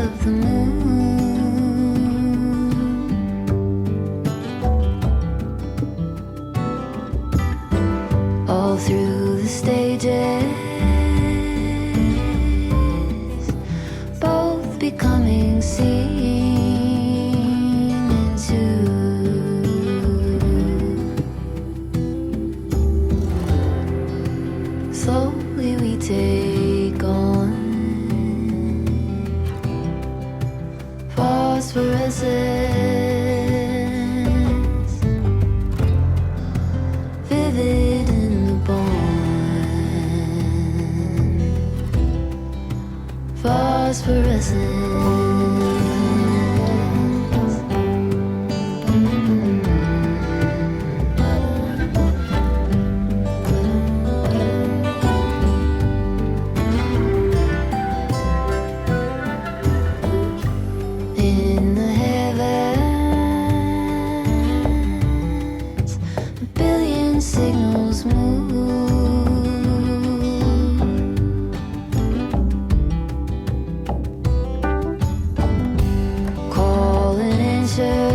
of the moon, all through the stages, both becoming seen into. Slowly we take on phosphorescence, vivid in the bond, phosphorescence. In the heavens, a billion signals move, call and answer,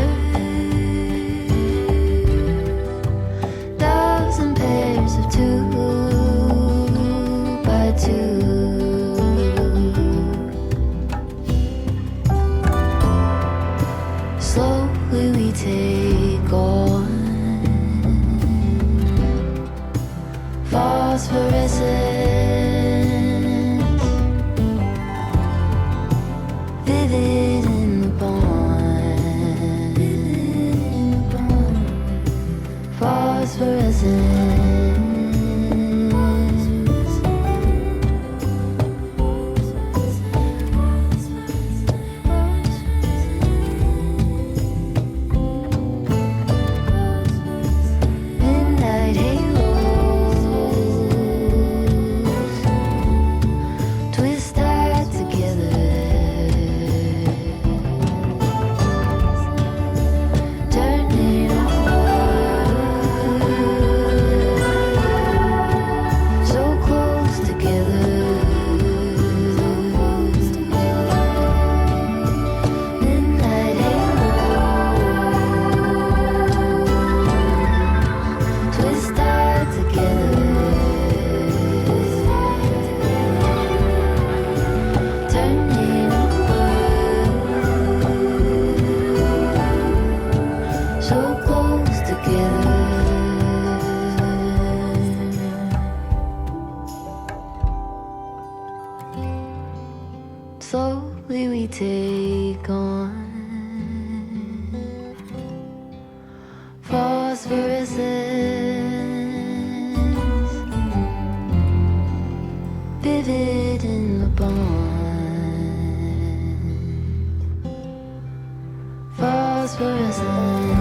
dozen pairs of two by two. Slowly we take on phosphorescence, vivid in the bond, phosphorescence. Midnight halos twist tied together, turning over, so close together. Midnight halos twist tied together, turning over, so close together. Slowly we take on phosphorescence, vivid in the bond, phosphorescence.